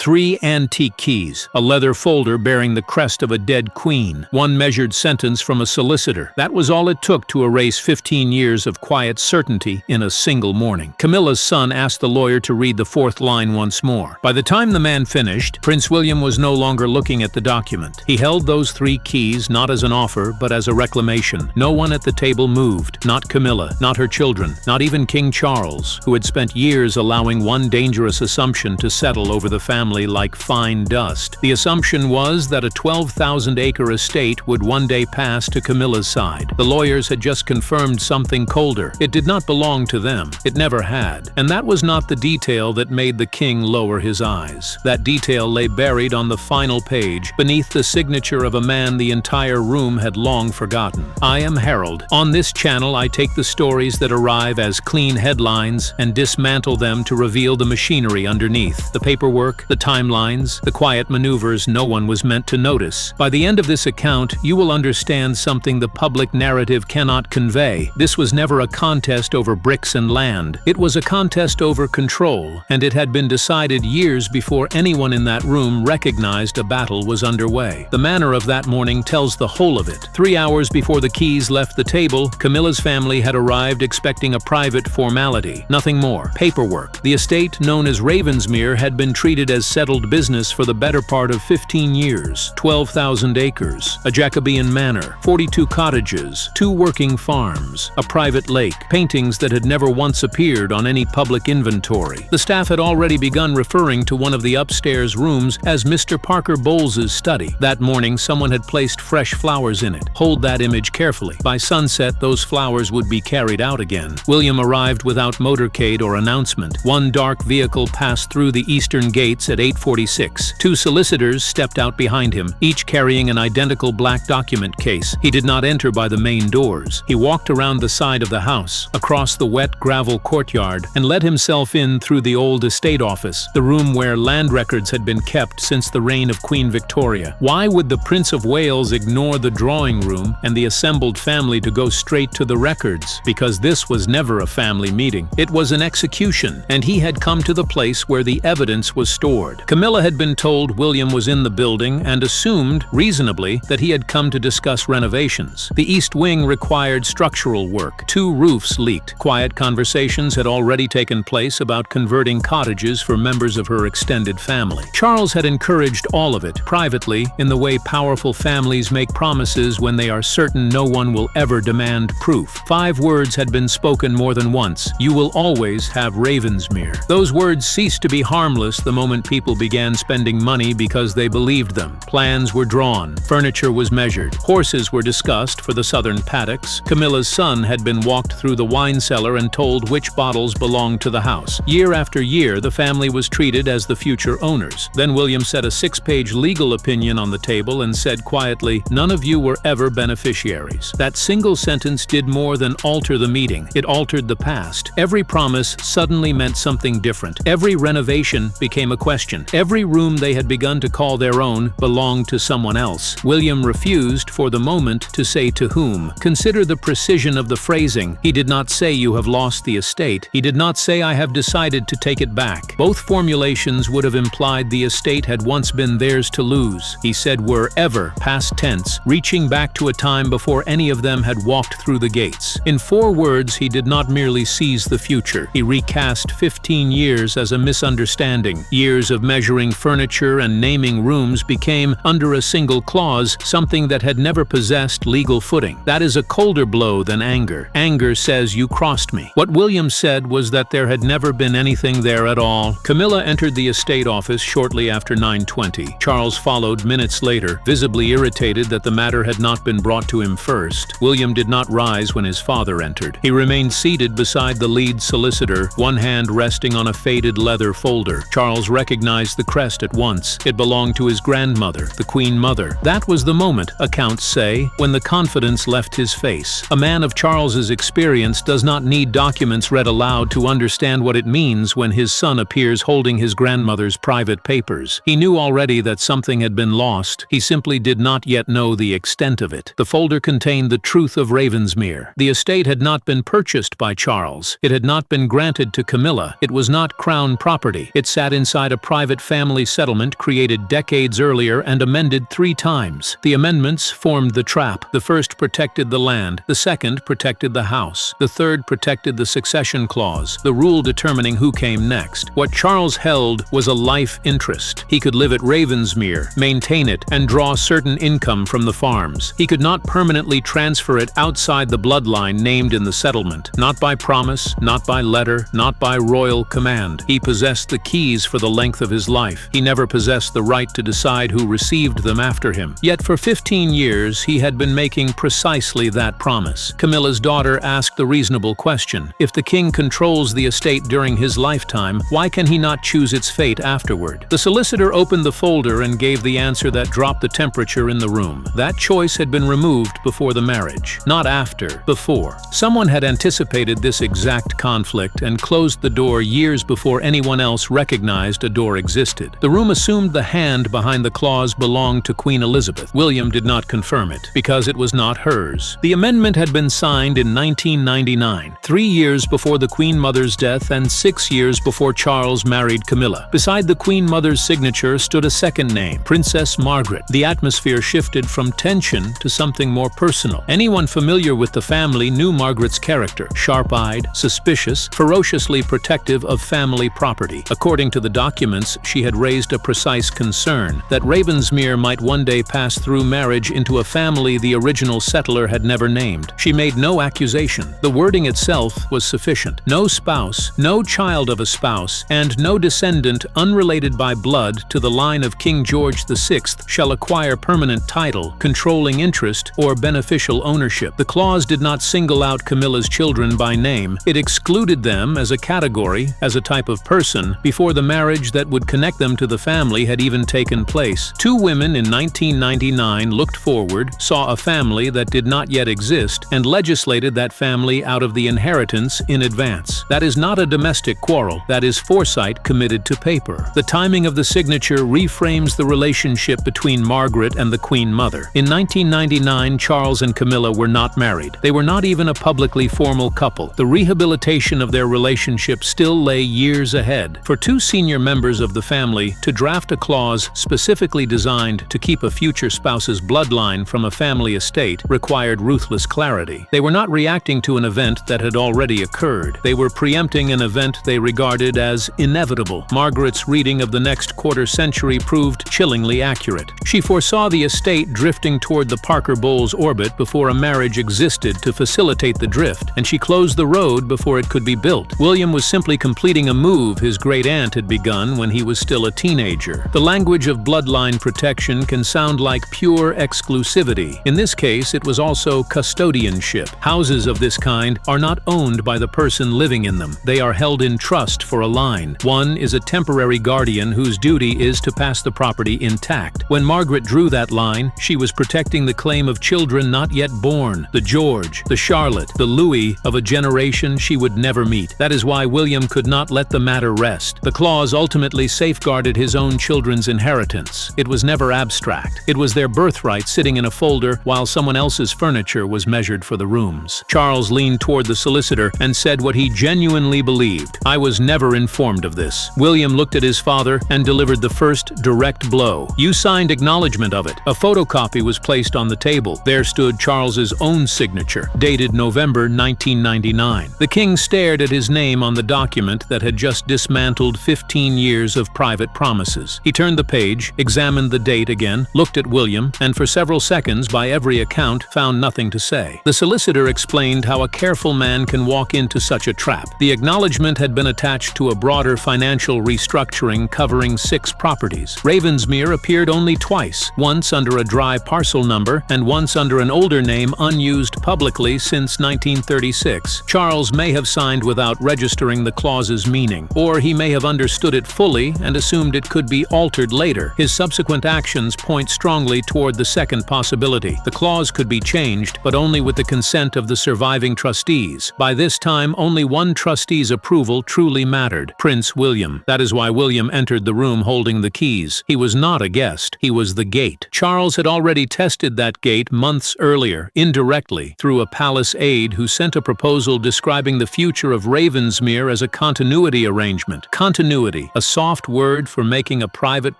3 antique keys, a leather folder bearing the crest of a dead queen, 1 measured sentence from a solicitor. That was all it took to erase 15 years of quiet certainty in a single morning. Camilla's son asked the lawyer to read the 4th line once more. By the time the man finished, Prince William was no longer looking at the document. He held those 3 keys not as an offer, but as a reclamation. No one at the table moved, not Camilla, not her children, not even King Charles, who had spent years allowing one dangerous assumption to settle over the family like fine dust. The assumption was that a 12,000-acre estate would one day pass to Camilla's side. The lawyers had just confirmed something colder. It did not belong to them. It never had. And that was not the detail that made the king lower his eyes. That detail lay buried on the final page, beneath the signature of a man the entire room had long forgotten. I am Harold. On this channel, I take the stories that arrive as clean headlines and dismantle them to reveal the machinery underneath, the paperwork, the timelines, the quiet maneuvers no one was meant to notice. By the end of this account, you will understand something the public narrative cannot convey. This was never a contest over bricks and land. It was a contest over control, and it had been decided years before anyone in that room recognized a battle was underway. The manner of that morning tells the whole of it. 3 hours before the keys left the table, Camilla's family had arrived expecting a private formality. Nothing more. Paperwork. The estate known as Ravensmere had been treated as settled business for the better part of 15 years. 12,000 acres, a Jacobean manor, 42 cottages, 2 working farms, a private lake, paintings that had never once appeared on any public inventory. The staff had already begun referring to one of the upstairs rooms as Mr. Parker Bowles's study. That morning, someone had placed fresh flowers in it. Hold that image carefully. By sunset, those flowers would be carried out again. William arrived without motorcade or announcement. One dark vehicle passed through the eastern gates at 8:46. 2 solicitors stepped out behind him, each carrying an identical black document case. He did not enter by the main doors. He walked around the side of the house, across the wet gravel courtyard, and let himself in through the old estate office, the room where land records had been kept since the reign of Queen Victoria. Why would the Prince of Wales ignore the drawing room and the assembled family to go straight to the records? Because this was never a family meeting. It was an execution, and he had come to the place where the evidence was stored. Camilla had been told William was in the building and assumed, reasonably, that he had come to discuss renovations. The east wing required structural work. 2 roofs leaked. Quiet conversations had already taken place about converting cottages for members of her extended family. Charles had encouraged all of it, privately, in the way powerful families make promises when they are certain no one will ever demand proof. 5 words had been spoken more than once. You will always have Ravensmere. Those words ceased to be harmless the moment people began spending money because they believed them. Plans were drawn. Furniture was measured. Horses were discussed for the southern paddocks. Camilla's son had been walked through the wine cellar and told which bottles belonged to the house. Year after year, the family was treated as the future owners. Then William set a 6-page legal opinion on the table and said quietly, "None of you were ever beneficiaries." That single sentence did more than alter the meeting. It altered the past. Every promise suddenly meant something different. Every renovation became a question. Every room they had begun to call their own belonged to someone else. William refused, for the moment, to say to whom. Consider the precision of the phrasing. He did not say you have lost the estate. He did not say I have decided to take it back. Both formulations would have implied the estate had once been theirs to lose. He said were ever, past tense, reaching back to a time before any of them had walked through the gates. In 4 words, he did not merely seize the future. He recast 15 years as a misunderstanding. Years of measuring furniture and naming rooms became, under a single clause, something that had never possessed legal footing. That is a colder blow than anger. Anger says you crossed me. What William said was that there had never been anything there at all. Camilla entered the estate office shortly after 9:20. Charles followed minutes later, visibly irritated that the matter had not been brought to him first. William did not rise when his father entered. He remained seated beside the lead solicitor, one hand resting on a faded leather folder. Charles recognized the crest at once. It belonged to his grandmother, the Queen Mother. That was the moment, accounts say, when the confidence left his face. A man of Charles's experience does not need documents read aloud to understand what it means when his son appears holding his grandmother's private papers. He knew already that something had been lost. He simply did not yet know the extent of it. The folder contained the truth of Ravensmere. The estate had not been purchased by Charles. It had not been granted to Camilla. It was not crown property. It sat inside a private family settlement created decades earlier and amended 3 times. The amendments formed the trap. The first protected the land, the second protected the house, the third protected the succession clause, the rule determining who came next. What Charles held was a life interest. He could live at Ravensmere, maintain it, and draw certain income from the farms. He could not permanently transfer it outside the bloodline named in the settlement, not by promise, not by letter, not by royal command. He possessed the keys for the length of his life. He never possessed the right to decide who received them after him. Yet for 15 years he had been making precisely that promise. Camilla's daughter asked the reasonable question: if the king controls the estate during his lifetime, why can he not choose its fate afterward? The solicitor opened the folder and gave the answer that dropped the temperature in the room. That choice had been removed before the marriage. Not after, before. Someone had anticipated this exact conflict and closed the door years before anyone else recognized a door existed. The room assumed the hand behind the clause belonged to Queen Elizabeth. William did not confirm it, because it was not hers. The amendment had been signed in 1999, 3 years before the Queen Mother's death and 6 years before Charles married Camilla. Beside the Queen Mother's signature stood a second name, Princess Margaret. The atmosphere shifted from tension to something more personal. Anyone familiar with the family knew Margaret's character: sharp-eyed, suspicious, ferociously protective of family property. According to the documents, she had raised a precise concern that Ravensmere might one day pass through marriage into a family the original settler had never named. She made no accusation. The wording itself was sufficient. No spouse, no child of a spouse, and no descendant unrelated by blood to the line of King George VI shall acquire permanent title, controlling interest, or beneficial ownership. The clause did not single out Camilla's children by name. It excluded them as a category, as a type of person, before the marriage that would connect them to the family had even taken place. 2 women in 1999 looked forward, saw a family that did not yet exist, and legislated that family out of the inheritance in advance. That is not a domestic quarrel. That is foresight committed to paper. The timing of the signature reframes the relationship between Margaret and the Queen Mother. In 1999, Charles and Camilla were not married. They were not even a publicly formal couple. The rehabilitation of their relationship still lay years ahead. For 2 senior members of the family to draft a clause specifically designed to keep a future spouse's bloodline from a family estate required ruthless clarity. They were not reacting to an event that had already occurred. They were preempting an event they regarded as inevitable. Margaret's reading of the next quarter century proved chillingly accurate. She foresaw the estate drifting toward the Parker Bowles orbit before a marriage existed to facilitate the drift, and she closed the road before it could be built. William was simply completing a move his great-aunt had begun when he was still a teenager. The language of bloodline protection can sound like pure exclusivity. In this case, it was also custodianship. Houses of this kind are not owned by the person living in them. They are held in trust for a line. One is a temporary guardian whose duty is to pass the property intact. When Margaret drew that line, she was protecting the claim of children not yet born, the George, the Charlotte, the Louis of a generation she would never meet. That is why William could not let the matter rest. The clause ultimately safeguarded his own children's inheritance. It was never abstract. It was their birthright sitting in a folder while someone else's furniture was measured for the rooms. Charles leaned toward the solicitor and said what he genuinely believed: "I was never informed of this." William looked at his father and delivered the first direct blow. "You signed acknowledgement of it." A photocopy was placed on the table. There stood Charles's own signature, dated November 1999. The king stared at his name on the document that had just dismantled 15 years of private promises. He turned the page, examined the date again, looked at William, and for several seconds, by every account, found nothing to say. The solicitor explained how a careful man can walk into such a trap. The acknowledgement had been attached to a broader financial restructuring covering 6 properties. Ravensmere appeared only twice, once under a dry parcel number and once under an older name unused publicly since 1936. Charles may have signed without registering the clause's meaning, or he may have understood it fully and assumed it could be altered later. His subsequent actions point strongly toward the second possibility. The clause could be changed, but only with the consent of the surviving trustees. By this time, only one trustee's approval truly mattered: Prince William. That is why William entered the room holding the keys. He was not a guest. He was the gate. Charles had already tested that gate months earlier, indirectly, through a palace aide who sent a proposal describing the future of Ravensmere as a continuity arrangement. Continuity, a soft word for making a private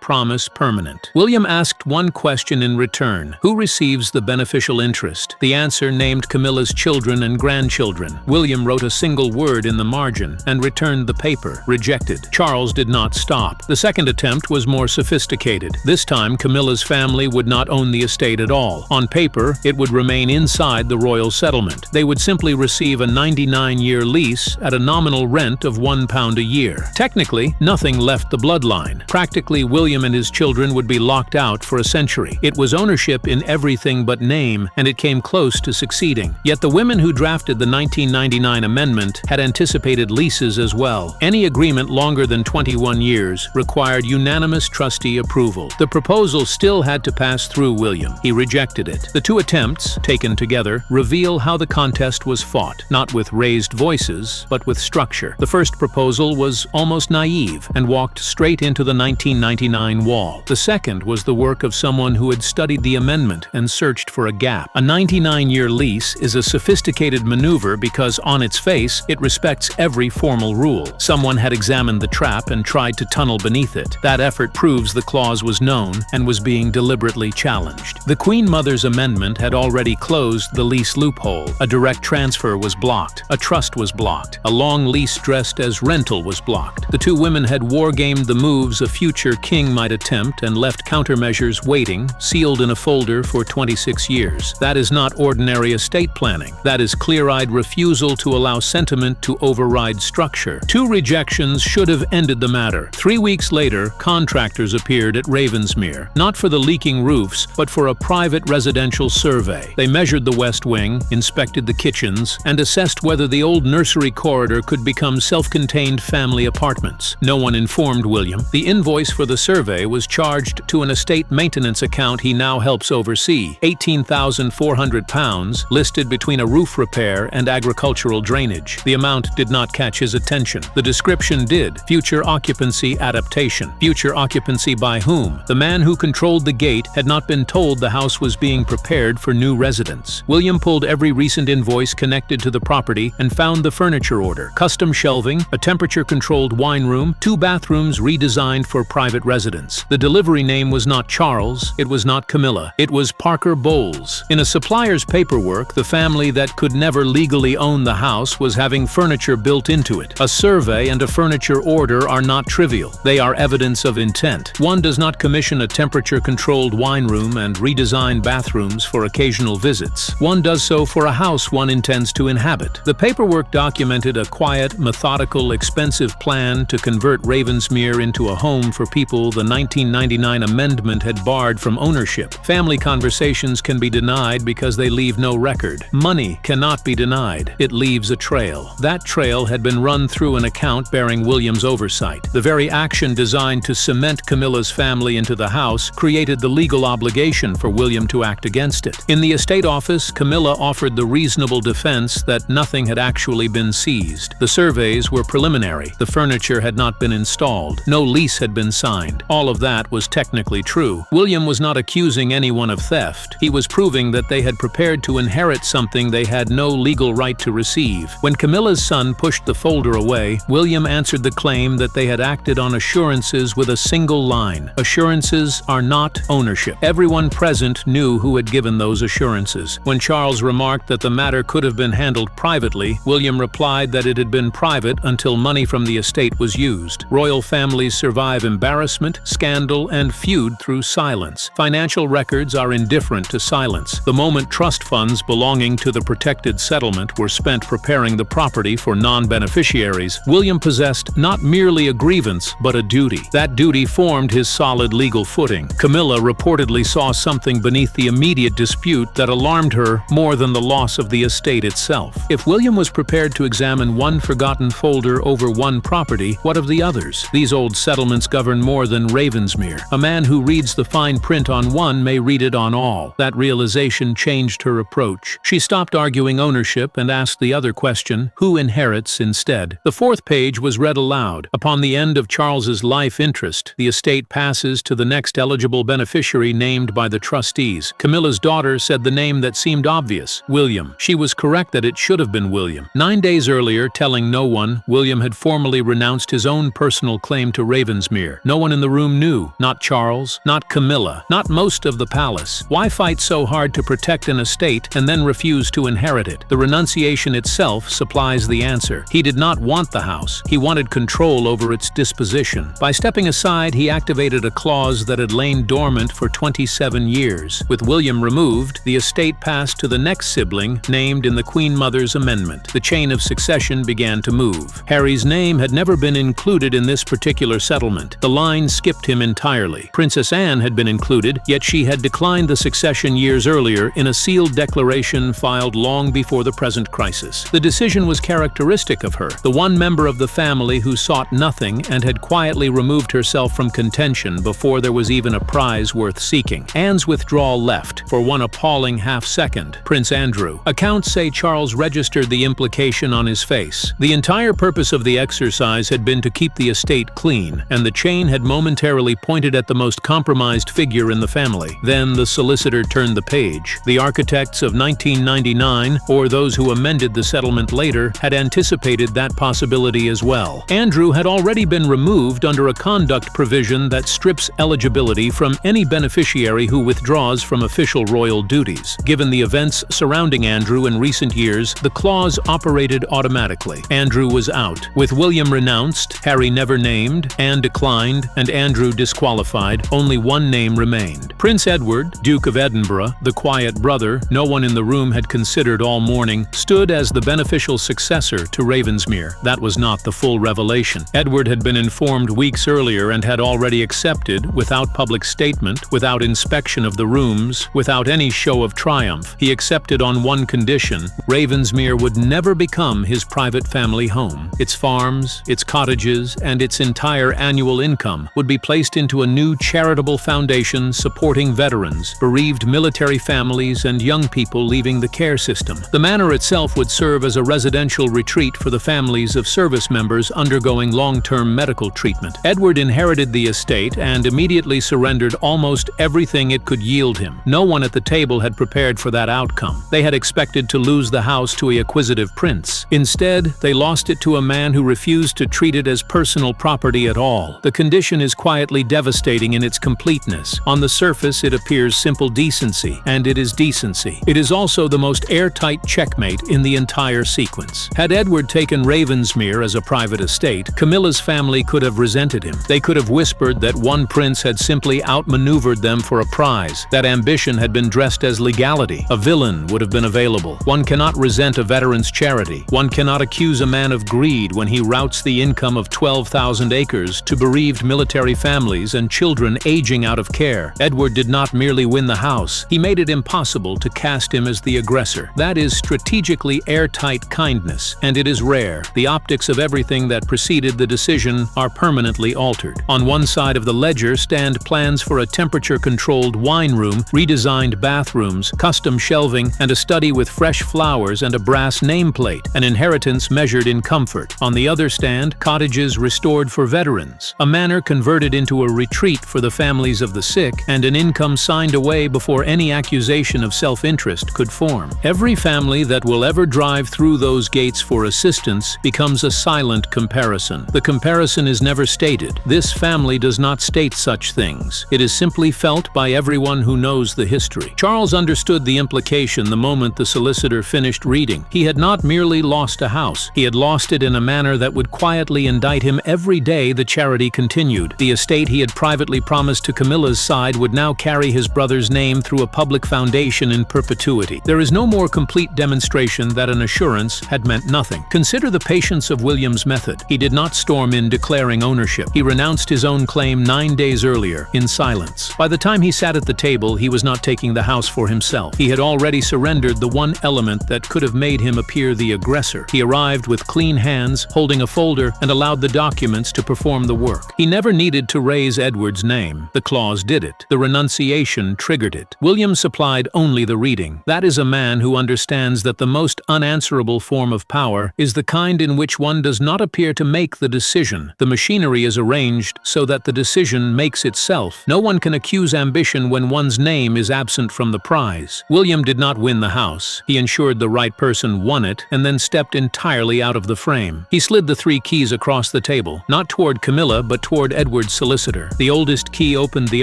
promise permanent. William asked one question in return: who receives the beneficial interest? The answer named Camilla's children and grandchildren. William wrote a single word in the margin and returned the paper. Rejected. Charles did not stop. The second attempt was more sophisticated. This time, Camilla's family would not own the estate at all. On paper, it would remain inside the royal settlement. They would simply receive a 99-year lease at a nominal rent of £1 a year. Technically, nothing left the bloodline. Practically, William and his children would be locked out for a century. It was ownership in everything but name, and it came close to succeeding. Yet the women who drafted the 1999 amendment had anticipated leases as well. Any agreement longer than 21 years required unanimous trustee approval. The proposal still had to pass through William. He rejected it. The two attempts, taken together, reveal how the contest was fought, not with raised voices, but with structure. The first proposal was almost naive and walked straight into the 1999 wall. The second was the work of someone who had studied the amendment and searched for a gap. A 99-year lease is a sophisticated maneuver because, on its face, it respects every formal rule. Someone had examined the trap and tried to tunnel beneath it. That effort proves the clause was known and was being deliberately challenged. The Queen Mother's amendment had already closed the lease loophole. A direct transfer was blocked. A trust was blocked. A long lease dressed as rental was blocked. The two women had wargamed the moves a future king might attempt and left countermeasures waiting, sealed in a folder for 26 years. That is not ordinary estate planning. That is clear-eyed refusal to allow sentiment to override structure. Two rejections should have ended the matter. 3 weeks later, contractors appeared at Ravensmere, not for the leaking roofs, but for a private residential survey. They measured the west wing, inspected the kitchens, and assessed whether the old nursery corridor could become self-contained family apartments. No one informed William. The invoice for the survey was charged to an estate maintenance account he now helps oversee, £18,400, listed between a roof repair and agricultural drainage. The amount did not catch his attention. The description did: future occupancy adaptation. Future occupancy by whom? The man who controlled the gate had not been told the house was being prepared for new residents. William pulled every recent invoice connected to the property and found the furniture order: custom shelving, a temperature-controlled wine room, 2 bathrooms redesigned for private residence. The delivery name was not Charles, it was not Camilla, it was Parker Bowles. In a supplier's paperwork, the family that could never legally own the house was having furniture built into it. A survey and a furniture order are not trivial. They are evidence of intent. One does not commission a temperature-controlled wine room and redesign bathrooms for occasional visits. One does so for a house one intends to inhabit. The paperwork documented a quiet, methodical, expensive plan to convert Ravensmere into a home for people the 1999 amendment had barred from ownership. Family conversations can be denied because they leave no record. Money cannot be denied. It leaves a trail. That trail had been run through an account bearing William's oversight. The very action designed to cement Camilla's family into the house created the legal obligation for William to act against it. In the estate office, Camilla offered the reasonable defense that nothing had actually been seized. The surveys were preliminary. The furniture had not been installed. No lease had been signed. All of that was technically true. William was not accusing anyone of theft. He was proving that they had prepared to inherit something they had no legal right to receive. When Camilla's son pushed the folder away, William answered the claim that they had acted on assurances with a single line: assurances are not ownership. Everyone present knew who had given those assurances. When Charles remarked that the matter could have been handled privately, William replied that it had been private until money from the estate was used. Royal families survive embarrassment, scandal, and feud through silence. Financial records are indifferent to silence. The moment trust funds belonging to the protected settlement were spent preparing the property for non-beneficiaries, William possessed not merely a grievance, but a duty. That duty formed his solid legal footing. Camilla reportedly saw something beneath the immediate dispute that alarmed her more than the loss of the estate itself. If William was prepared to examine one forgotten folder over one property, what of the others? These old settlements govern more than Ravensmere. A man who reads the fine print on one may read it on all. That realization changed her approach. She stopped arguing ownership and asked the other question: who inherits instead? The fourth page was read aloud. Upon the end of Charles's life interest, the estate passes to the next eligible beneficiary named by the trustees. Camilla's daughter said the name that seemed obvious: William. She was correct that it should have been William. 9 days earlier, telling no one, William had formally renounced his own personal personal claim to Ravensmere. No one in the room knew. Not Charles, not Camilla, not most of the palace. Why fight so hard to protect an estate and then refuse to inherit it? The renunciation itself supplies the answer. He did not want the house. He wanted control over its disposition. By stepping aside, he activated a clause that had lain dormant for 27 years. With William removed, the estate passed to the next sibling, named in the Queen Mother's amendment. The chain of succession began to move. Harry's name had never been included in this particular settlement. The line skipped him entirely. Princess Anne had been included, yet she had declined the succession years earlier in a sealed declaration filed long before the present crisis. The decision was characteristic of her, the one member of the family who sought nothing and had quietly removed herself from contention before there was even a prize worth seeking. Anne's withdrawal left, for one appalling half-second, Prince Andrew. Accounts say Charles registered the implication on his face. The entire purpose of the exercise had been to keep the estate clean, and the chain had momentarily pointed at the most compromised figure in the family. Then the solicitor turned the page. The architects of 1999, or those who amended the settlement later, had anticipated that possibility as well. Andrew had already been removed under a conduct provision that strips eligibility from any beneficiary who withdraws from official royal duties. Given the events surrounding Andrew in recent years, the clause operated automatically. Andrew was out. With William renounced, Harry never named, Anne declined, and Andrew disqualified, only one name remained. Prince Edward, Duke of Edinburgh, the quiet brother no one in the room had considered all morning, stood as the beneficial successor to Ravensmere. That was not the full revelation. Edward had been informed weeks earlier and had already accepted, without public statement, without inspection of the rooms, without any show of triumph. He accepted on one condition: Ravensmere would never become his private family home. Its farms, its cottages, and its entire annual income would be placed into a new charitable foundation supporting veterans, bereaved military families, and young people leaving the care system. The manor itself would serve as a residential retreat for the families of service members undergoing long-term medical treatment. Edward inherited the estate and immediately surrendered almost everything it could yield him. No one at the table had prepared for that outcome. They had expected to lose the house to a acquisitive prince. Instead, they lost it to a man who refused to treat it as personal property at all. The condition is quietly devastating in its completeness. On the surface, it appears simple decency, and it is decency. It is also the most airtight checkmate in the entire sequence. Had Edward taken Ravensmere as a private estate, Camilla's family could have resented him. They could have whispered that one prince had simply outmaneuvered them for a prize, that ambition had been dressed as legality. A villain would have been available. One cannot resent a veteran's charity. One cannot accuse a man of greed when he routs the income of 12,000 acres to bereaved military families and children aging out of care. Edward did not merely win the house, he made it impossible to cast him as the aggressor. That is strategically airtight kindness, and it is rare. The optics of everything that preceded the decision are permanently altered. On one side of the ledger stand plans for a temperature-controlled wine room, redesigned bathrooms, custom shelving, and a study with fresh flowers and a brass nameplate, an inheritance measured in comfort. On the other stand, cottages restored for veterans, a manor converted into a retreat for the families of the sick, and an income signed away before any accusation of self-interest could form. Every family that will ever drive through those gates for assistance becomes a silent comparison. The comparison is never stated. This family does not state such things. It is simply felt by everyone who knows the history. Charles understood the implication the moment the solicitor finished reading. He had not merely lost a house. He had lost it in a manner that would quietly indict him every day the charity continued. The estate he had privately promised to Camilla's side would now carry his brother's name through a public foundation in perpetuity. There is no more complete demonstration that an assurance had meant nothing. Consider the patience of William's method. He did not storm in declaring ownership. He renounced his own claim 9 days earlier, in silence. By the time he sat at the table, he was not taking the house for himself. He had already surrendered the one element that could have made him appear the aggressor. He arrived with clean hands, holding a folder, and allowed the documents to perform the work. He never needed to raise Edward's name. The clause did it. The renunciation triggered it. William supplied only the reading. That is a man who understands that the most unanswerable form of power is the kind in which one does not appear to make the decision. The machinery is arranged so that the decision makes itself. No one can accuse ambition when one's name is absent from the prize. William did not win the house. He ensured the right person won it and then stepped entirely out of the frame. He slid the 3 keys across the table. travel, not toward Camilla but toward Edward's solicitor. The oldest key opened the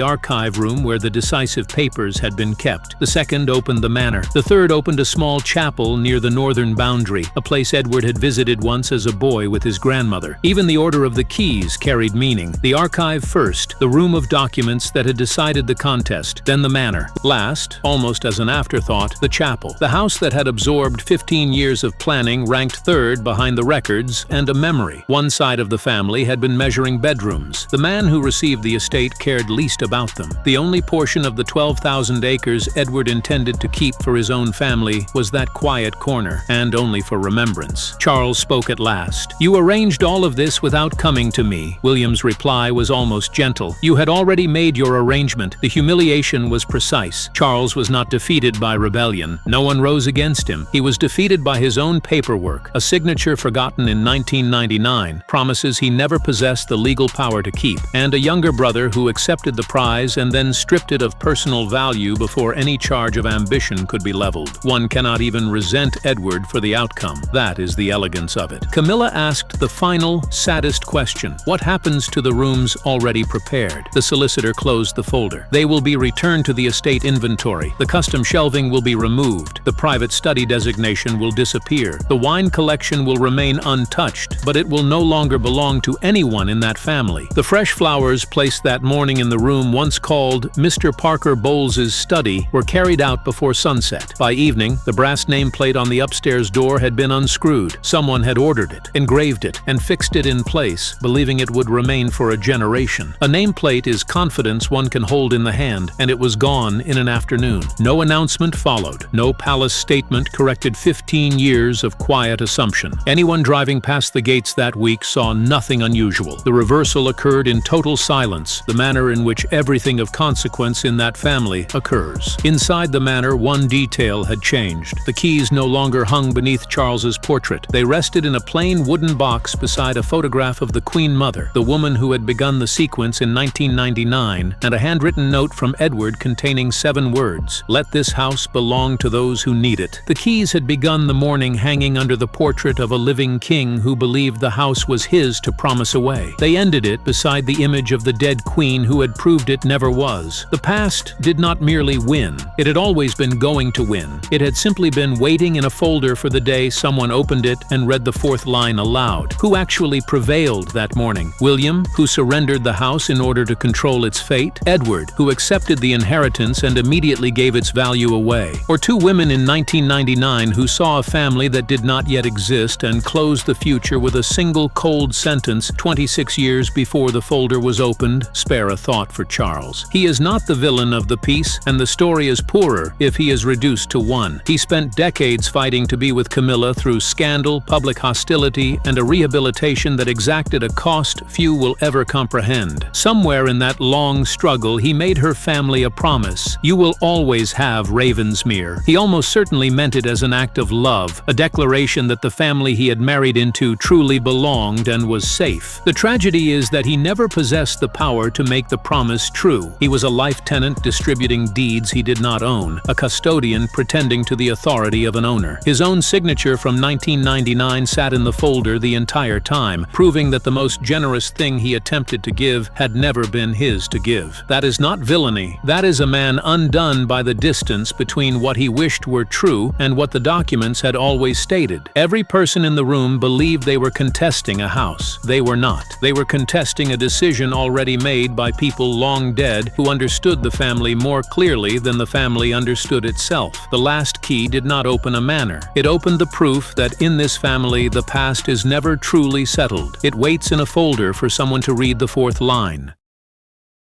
archive room where the decisive papers had been kept. The second opened the manor. The third opened a small chapel near the northern boundary, a place Edward had visited once as a boy with his grandmother. Even the order of the keys carried meaning. The archive first, the room of documents that had decided the contest, then the manor. Last, almost as an afterthought, the chapel. The house that had absorbed 15 years of planning ranked third behind the records and a memory. One side of the family had been measuring bedrooms. The man who received the estate cared least about them. The only portion of the 12,000 acres Edward intended to keep for his own family was that quiet corner, and only for remembrance. Charles spoke at last. "You arranged all of this without coming to me." William's reply was almost gentle. "You had already made your arrangement. The humiliation was precise." Charles was not defeated by rebellion. No one rose against him. He was defeated by his own paperwork, a signature forgotten in 1999, promises he never possessed the legal power to keep, and a younger brother who accepted the prize and then stripped it of personal value before any charge of ambition could be leveled. One cannot even resent Edward for the outcome. That is the elegance of it. Camilla asked the final, saddest question. What happens to the rooms already prepared? The solicitor closed the folder. They will be returned to the estate inventory. The custom shelving will be removed. The private study designation will disappear. The wine collection will remain untouched, but it will no longer belong to anyone in that family. The fresh flowers placed that morning in the room once called Mr. Parker Bowles's study were carried out before sunset. By evening, the brass nameplate on the upstairs door had been unscrewed. Someone had ordered it, engraved it, and fixed it in place, believing it would remain for a generation. A nameplate is confidence one can hold in the hand, and it was gone in an afternoon. No announcement followed. No palace statement corrected 15 years of quiet assumption. Anyone driving past the gates that week saw nothing unusual. The reversal occurred in total silence, the manner in which everything of consequence in that family occurs. Inside the manor, one detail had changed. The keys no longer hung beneath Charles's portrait. They rested in a plain wooden box beside a photograph of the Queen Mother, the woman who had begun the sequence in 1999, and a handwritten note from Edward containing 7 words: "Let this house belong to those who need it." The keys had begun the morning hanging under the portrait of a living king who believed the house was his to promise away. They ended it beside the image of the dead queen who had proved it never was. The past did not merely win. It had always been going to win. It had simply been waiting in a folder for the day someone opened it and read the 4th line aloud. Who actually prevailed that morning? William, who surrendered the house in order to control its fate? Edward, who accepted the inheritance and immediately gave its value away? Or 2 women in 1999 who saw a family that did not yet exist and closed the future with a single cold sentence 26 years before the folder was opened? Spare a thought for Charles. He is not the villain of the piece, and the story is poorer if he is reduced to one. He spent decades fighting to be with Camilla through scandal, public hostility, and a rehabilitation that exacted a cost few will ever comprehend. Somewhere in that long struggle, he made her family a promise: "You will always have Ravensmere." He almost certainly meant it as an act of love, a declaration that the family he had married into truly belonged and was safe. The tragedy is that he never possessed the power to make the promise true. He was a life tenant distributing deeds he did not own, a custodian pretending to the authority of an owner. His own signature from 1999 sat in the folder the entire time, proving that the most generous thing he attempted to give had never been his to give. That is not villainy. That is a man undone by the distance between what he wished were true and what the documents had always stated. Every person in the room believed they were contesting a house. They were not. They were contesting a decision already made by people long dead who understood the family more clearly than the family understood itself. The last key did not open a manor. It opened the proof that in this family the past is never truly settled. It waits in a folder for someone to read the 4th line.